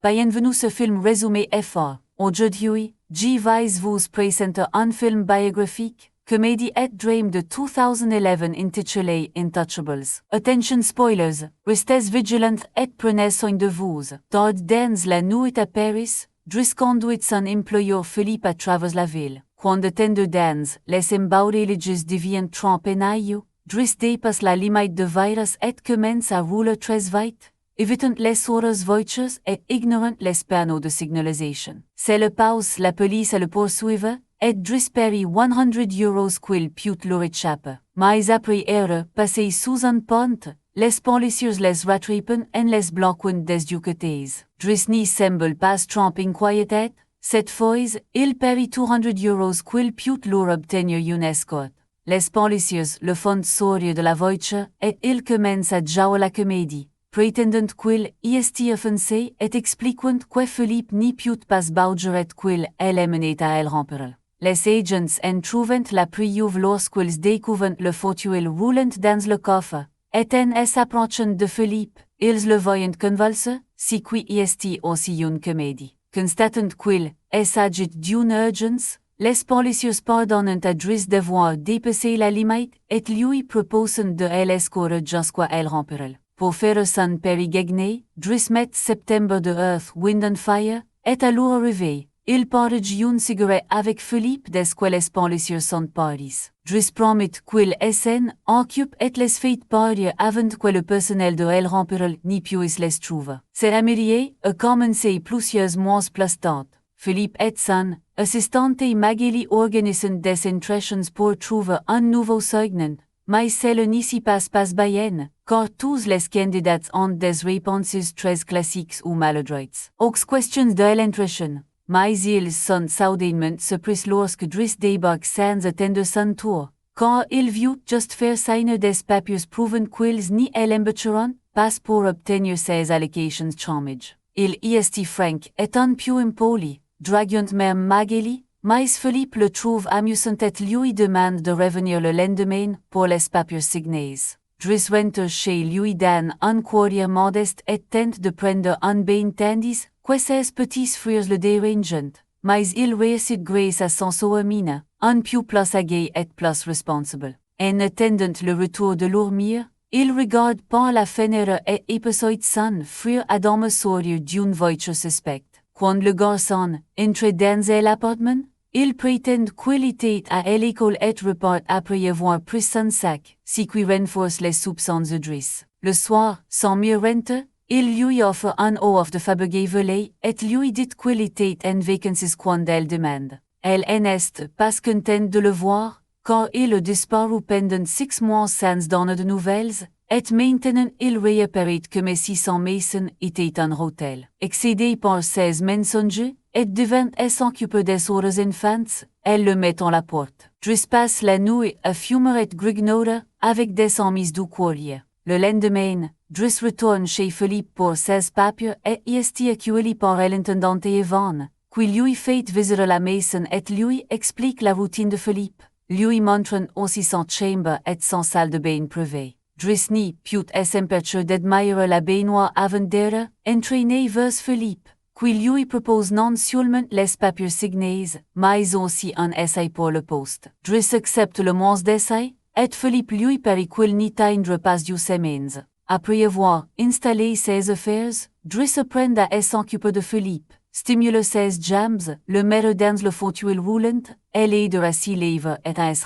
Bienvenue ce film résumé effort. Aujourd'hui, G. Vice vous présente un film biographique, comédie et drame de 2011 intitulé Intouchables. Attention spoilers, restez vigilants et prenez soin de vous. Todd dans la nuit à Paris, Driss conduit son employeur Philippe à travers la ville. Quand de temps de dans, les embauches religieuses deviennent trop pénibles, Driss dépasse la limite de virus et commence à rouler très vite, évitant les horaires voitures et ignorant les panneaux de signalisation. C'est le pause, la police le poursuivre, et Driss parie 100 € qu'il pute leur échappe. Mais après erreur, passé sous un pont, les policiers les rattrapent et les bloquent des deux côtés. Driss n'y semble pas trop inquiété. Cette fois, il parie 200 € qu'il pute leur obtenir une escorte. Les policiers le font sortir de la voiture et il commence à jouer la comédie, prétendant qu'il est offensé et expliquant que Philippe n'y pute pas bouger et qu'il est mené à el rompre. Les agents en trouvent la preuve lorsqu'ils découvrent le fauteuil roulant dans le coffre, et en s'approchant de Philippe, ils le voient convulser, si qui est aussi une comédie. Constatant qu'il s'agit d'une urgence, les policiers pardonnent à Driss d'avoir dépassé la limite et lui proposent de l'escorter jusqu'à el rompre. Pour faire son pari gagné, Driss met September de Earth, Wind and Fire, et à leur arrivée, il partage une cigarette avec Philippe dès que les policiers sont partis. Driss promet qu'il s'en occupe et les fait partir avant que le personnel de el rompre n'y puisse les trouver. Cette amitié a commencé plusieurs mois plus tard. Philippe et son assistante Magali organisent des entretiens pour trouver un nouveau suignant, mais cela n'y s'y passe pas bien, car tous les candidats ont des réponses très classiques ou maladroites. Aux questions de l'entretien, mais ils sont soudainement surpris lorsque Driss débarque sans attendre son tour, car il veut juste faire signer des papiers prouvant qu'ils n'y l'embêteront pas pour obtenir ses allocations chômage. Il est frank et un peu impoli, draguant même Magali, mais Philippe le trouve amusant et lui demande de revenir le lendemain pour les papiers signés. Driss rentre chez lui dans un quartier modeste et tente de prendre un bain tandis que ses petits frères le dérangent, mais il réussit grâce à son sourire, un peu plus âgé et plus responsable. En attendant le retour de leur mère, il regarde par la fenêtre et épisode son frère Adam sortir d'une voiture suspecte. Quand le garçon entre dans l'appartement, il prétend qu'il était à l'école et repart après avoir pris son sac, ce qui renforce les soupçons de Driss. Le soir, sans mieux rentre, il lui offre un offre de fabriquer volé et lui dit qu'il était en vacances quand elle demande. Elle n'est pas contente de le voir, car il a disparu pendant 6 mois sans donner de nouvelles, et maintenant il réapparaît comme si son maison était un hôtel. Excédé par ses mensonges, et devant s'occuper des autres enfants, elle le met en la porte. Driss passe la nuit à fumer et grignoter avec des amis du quartier. Le lendemain, Driss retourne chez Philippe pour ses papiers et est accueilli par l'intendante Yvonne, qui lui fait visiter la maison et lui explique la routine de Philippe, lui montrant aussi son chambre et son salle de bain privée. Driss n'y pute s'empêcher d'admirer la baignoire avant d'être entraîné vers Philippe, qui lui propose non seulement les papiers signés, mais aussi un essai pour le poste. Driss accepte le mois d'essai, et Philippe lui parie qu'il n'y tiendra pas 2 semaines. Après avoir installé ses affaires, Driss apprend à s'occuper de Philippe, stimule ses jambes, le met dans le fauteuil roulant, et l'aide à s'y lever et à se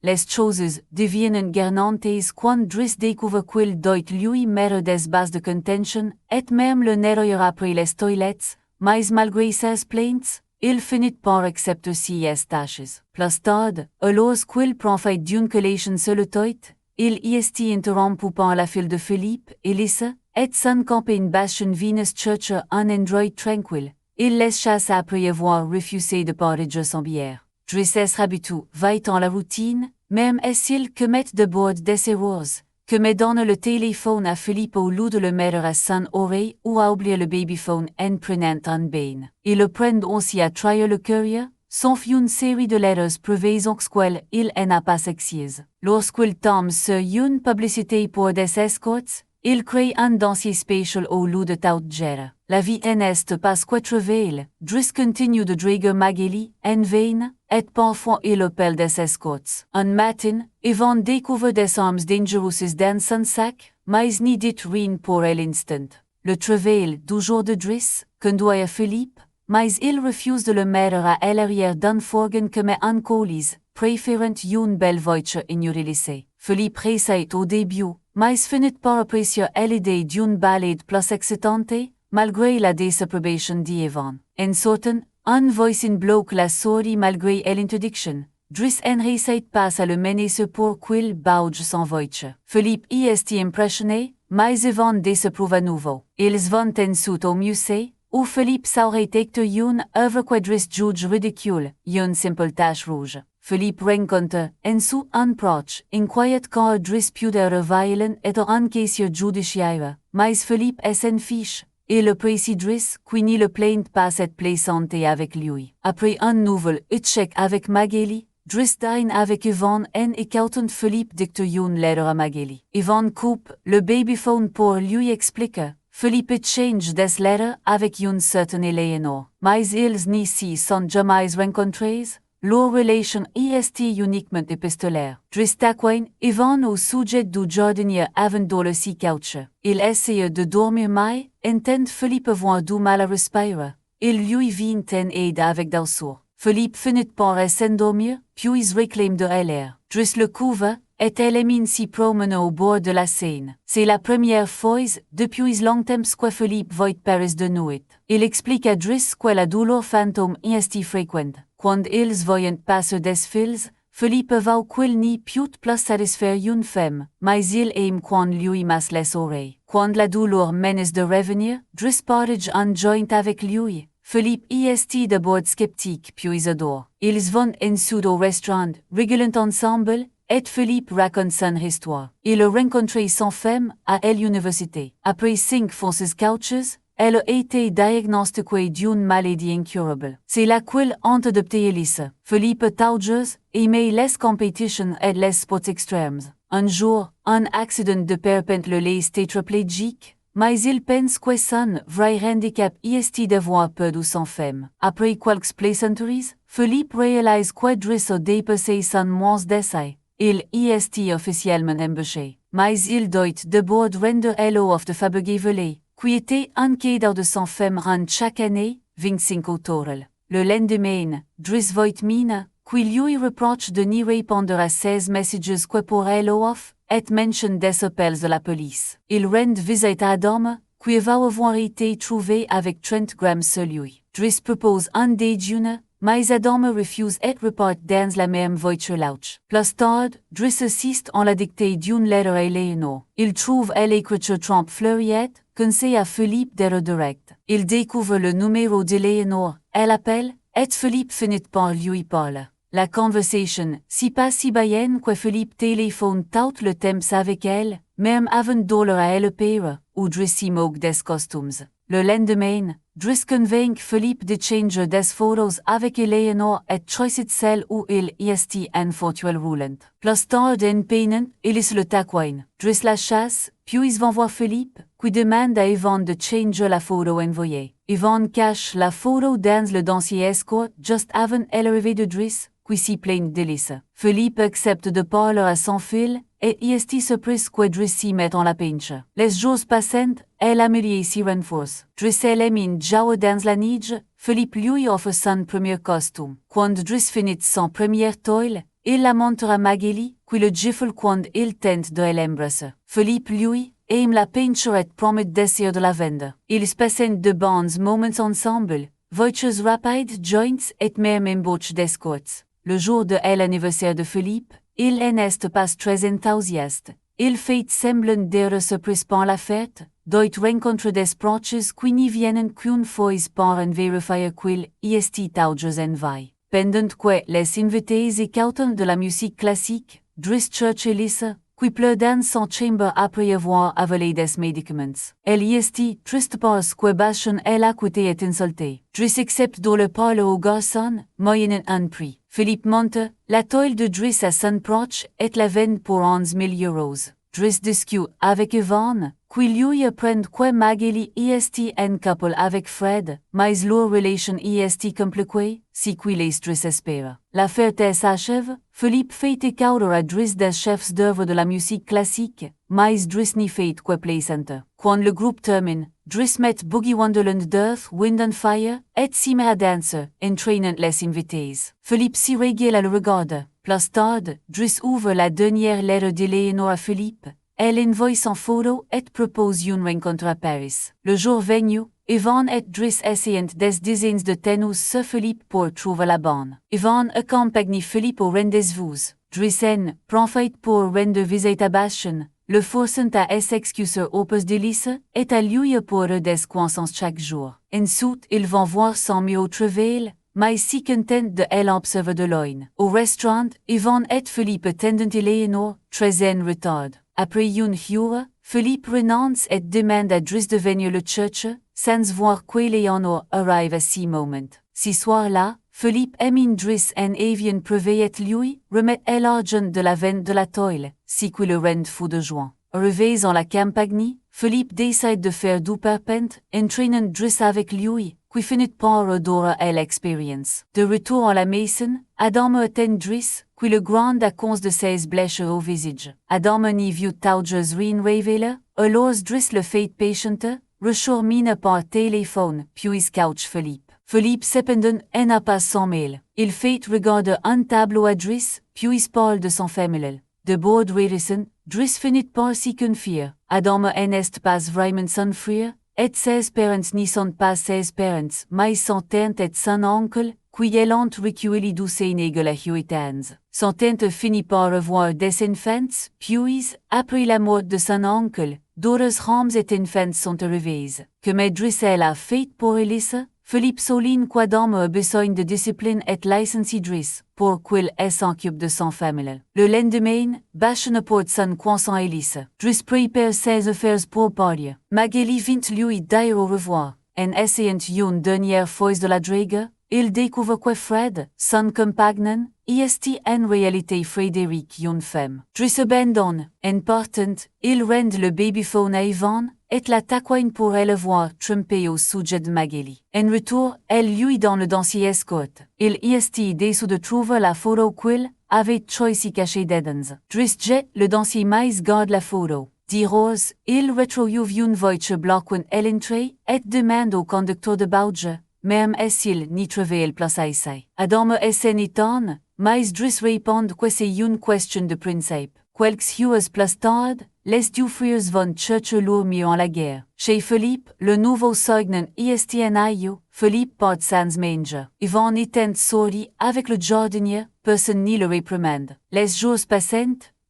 Les choses deviennent gênantes quand Driss découvre qu'il doit lui mettre des bases de contention et même le nettoyer après les toilettes, mais malgré ses plaintes, il finit par accepter ses tâches. Plus tard, alors qu'il profite d'une collation sur le toit, il est interrompu par la fille de Philippe, Elissa, et son compagne Bastian Venus Churcher un endroit tranquille. Il les chasse après avoir refusé de partager son bière. Driss s'habitue vite en la routine, même s'il commet de bord des erreurs, comme donne le téléphone à Philippe au lieu de le mettre à son oreille ou à oublier le babyphone en prenant un bain. Il apprend aussi à trahir le courrier, sauf une série de lettres privées auxquelles il n'a pas accès. Lorsqu'il tombe sur une publicité pour des escorts, il crée un dancier spécial au loup de tout gera. La vie n'est pas quatreveil, Driss continue de draguer Magali, en vain, et parfois il appelle des escorts. Un matin, Yvonne découvre des armes dangereuses dans son sac, mais n'y dit rien pour l'instant. Le travail du jour de Driss conduit à Philippe, mais il refuse de le mettre à l'arrière d'un fourgon que met en coulisse, préférant une belle voiture ignorée. Philippe réussit au début, mais finit par apprécier l'idée d'une balade plus excitante, malgré la désapprobation d'Yvonne. En sortant, un voisin bloque la souris malgré l'interdiction. Driss en réussit pas à le mener pour qu'il bouge son voiture. Philippe y est impressionné, mais Yvonne désapprouve à nouveau. Ils vont ensuite au musée, où Philippe saurait acter une œuvre que Driss juge ridicule, une simple tache rouge. Philippe rencontre, ensuite un proche, inquiet quand Driss puder violent et en caissier judiciaire, mais Philippe s'en fiche. Et le précis Driss, qui n'y le plaint pas cette plaisanter avec lui. Après un nouvel échec avec Magali, Driss dîne avec Yvonne en écoutant Philippe dicter une lettre à Magali. Yvonne coupe le babyphone pour lui expliquer. Philippe échange des lettres avec une certaine Eleanor. Mais ils n'y s'y sont jamais rencontrés. Leur relation est uniquement épistolaire. Driss taquine Yvonne au sujet du jardinier avant de le s'y coucher. Il essaye de dormir mais, entend Philippe avoir du mal à respirer. Il lui vient en aide avec douceur. Philippe finit par s'endormir, puis réclame de l'air. Driss le couvre, et élimine s'y promène au bord de la Seine. C'est la première fois depuis longtemps que Philippe voit Paris de nuit. Il explique à Driss que la douleur fantôme est fréquente. Quand ils voient passer des fils, Philippe voit qu'il n'y peut plus satisfaire une femme, mais il aime quand lui masse les oreilles. Quand la douleur menace de revenir, Driss partage un joint avec lui. Philippe est d'abord sceptique puis adore. Ils vont ensuite au restaurant, rigolant ensemble, et Philippe raconte son histoire. Il a rencontré son femme à l'université. Après 5 fausses couches, elle a été diagnostiquée d'une maladie incurable. C'est là qu'il ont adopté Elise. Philippe Tauges aimait les compétitions et les sports extrêmes. Un jour, un accident de perpète le laisse tétraplégique, mais il pense que son vrai handicap est d'avoir peur de son femme. Après quelques plaisanteries, Philippe réalise que Driss a dépassé son mois d'essai. Il est officiellement embauché. Mais il doit d'abord rendre l'offre de fabriquer volets, qui était un cadeau de son femme rend chaque année, 25 autour. Le lendemain, Driss voit Mina, qui lui reproche de n'y répondre à 16 messages que pour l'offre, et mentionne des appels de la police. Il rend visite à Adam, qui va avoir été trouvé avec 30 grammes sur lui. Driss propose un déjeuner, mais Adam refuse et repart dans la même voiture louche. Plus tard, Driss assiste en la dictée d'une lettre à Eleanor. Il trouve l'écriture trompe fleuriette, conseille à Philippe de redirect. Il découvre le numéro d'Eleanor, elle appelle, et Philippe finit par lui parler. La conversation, si pas si baïenne que Philippe téléphone tout le temps avec elle, même avant de à elle père, ou Driss s'y moque des costumes. Le lendemain, Driss convainc Philippe de changer des photos avec Eleanor et choisit celle où il est en fauteuil roulant. Plus tard en peine, il est le taquine. Driss la chasse, puis vont voir Philippe, qui demande à Yvonne de changer la photo envoyée. Yvonne cache la photo dans le dossier escort juste avant l'arrivée de Driss, qui s'y plaint d'Elise. Philippe accepte de parler à son fil, et est surpris que Driss s'y mette en la pinche. Les jours passent, et l'amitié s'y renforce. Driss élimine Jao dans la neige, Philippe lui offre son premier costume. Quand Driss finit son premier toile, il la montre à Magali, qui le gifle quand il tente de l'embrasser. Philippe lui aime la peinture et promet d'essayer de la vendre. Ils passent de bons moments ensemble, voitures rapides, joints et même embauche d'escorts. Le jour de l'anniversaire de Philippe, il n'est pas très enthousiaste. Il fait semblant d'être surpris par la fête, doit rencontrer des proches qui n'y viennent qu'une fois par an vérifier qu'il est toujours en veille. Pendant que les invités écoutent de la musique classique, Driss cherche Elise, qui pleure dans son chambre après avoir avalé des médicaments. Elle est triste parce que Bachon elle a coûté est insulté. Driss accepte de le parler au garçon, moyennant un prix. Philippe monte, la toile de Driss à son proche et la vend pour 11 000 €. Dris discute avec Yvonne, qui lui apprend que Magali est en couple avec Fred, mais leur relation est compliquée, si qui les Dris espère. L'affaire s'achève, Philippe fait écouter à Dris des chefs d'œuvre de la musique classique, mais Dris n'y fait que plaisanter. Quand le groupe termine, Dris met Boogie Wonderland d'Earth, Wind and Fire, et s'y met à danser, entraînant les invités. Philippe s'y régale à le regarder. Plus tard, Dris ouvre la dernière lettre d'Eleanor à Philippe. Elle envoie son photo et propose une rencontre à Paris. Le jour venu, Yvonne et Dris essayent des dizaines de tenus sur Philippe pour trouver la bonne. Yvonne accompagne Philippe au rendez-vous. Dris profite pour rendre visite à Bastien, le forçant à s'excuser auprès d'Elise et à lui pour des croissances chaque jour. Ensuite, ils vont voir son mieux au travail, mais si content de elle observe de loin. Au restaurant, Yvonne et Philippe attendent Eleanor, très en retard. Après une heure, Philippe renonce et demande à Dris de venir le chercher, sans voir qu'Eleanor arrive à ce moment. Ce soir-là, Philippe amène Dris en avion privé et lui remet l'argent de la vente de la toile, ce qui le rend fou de joie. Arrivé en la campagne, Philippe décide de faire du parapente, entraînant Dris avec lui, qui finit par adorer l'expérience. De retour à la maison, Adam attend Dris, qui le grand à cause de ses blessures au visage. Adam n'y vit tauges rien révéler, alors Dris le fait patienter, recherche par téléphone, puis couche Philippe. Philippe cependant n'a pas son mail. Il fait regarder un tableau à Dris, puis parle de son familial. De bord réticent, Dris finit par s'y confier. Adam n'est pas vraiment son frère, et ses parents n'y sont pas ses parents, mais son tante et son oncle, qui l'ont recueilli d'où ses négociations. Son tante finit par avoir des enfants, puis, après la mort de son oncle, d'autres femmes et enfants sont arrivés. Que Dris a fait pour Elise, Philippe souligne qu'Adam a besoin de discipline et licencie Dris, pour qu'il s'occupe de son famille. Le lendemain, Bastien apporte son croissant à Elise. Dris prépare ses affaires pour partir. Magali vient lui dire au revoir. En essayant une dernière fois de la drague, il découvre que Fred, son compagnon, est en réalité Frédéric, une femme. Dris abandonne. En partant, il rend le babyphone à Yvonne, et la taquine pour elle voir trompée au sujet de Magali. En retour, elle lui donne le dossier escorte. Il est déçu de trouver la photo qu'il avait choisi cachée dedans. Dris jette le dossier mais garde la photo. Dit Rose, il retrouve une voiture bloquant l'entrée et demande au conducteur de bouger, même s'il n'y trouve place à essayer. Adam s'étonne, mais Dris répond que c'est une question de principe. Quelques heures plus tard, les deux frères vont chercher leur mieux en la guerre. Chez Philippe, le nouveau soignant est en aïeux, Philippe porte sans manger. Yvonne est sorti avec le jardinier, personne n'y le réprimande. Les jours passent,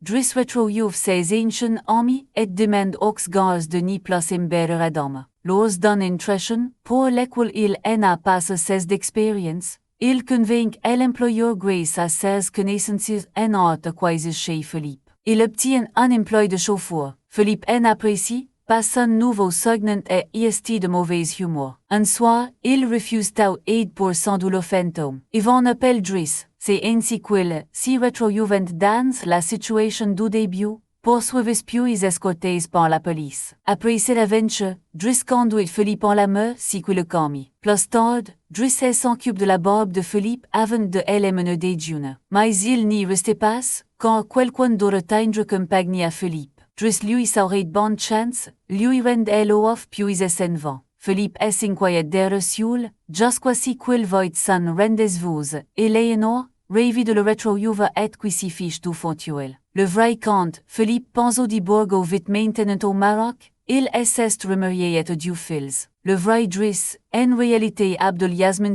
Dris retrouve ses anciens amis et demande aux gars de n'y plus embêter Adam. Lors d'une intrusion, pour laquelle il n'a pas assez d'expérience, il convainc l'employeur grâce à ses connaissances en art acquises chez Philippe. Il obtient un emploi de chauffeur. Philippe apprécie, pas son nouveau soignant et est de mauvaise humeur. Un soir, il refuse toute aide pour son douleur fantôme. Yvonne appelle Dris, c'est ainsi qu'il s'y retrouve dans la situation du début, poursuivis puis escortés par la police. Après cette aventure, Dris conduit Philippe en la main si qu'il le commis. Plus tard, Dris s'occupe de la barbe de Philippe avant de l'emmener déjeuner. Mais il n'y reste pas, quand quelqu'un d'autre tendre compagnie à Philippe. Dris lui saurait bonne chance, lui rend l'offre puis s'en va. Philippe s'inquiète des reçus, jusqu'à ce qu'il voit son rendez-vous, Eleanor, rêve de le retrouver et qui s'y fiche du fontuel. Le vrai compte, Philippe pense au Borgo vite maintenant au Maroc, il s'est remarié et du fils. Le vrai Dris, en réalité Abdul Yasmin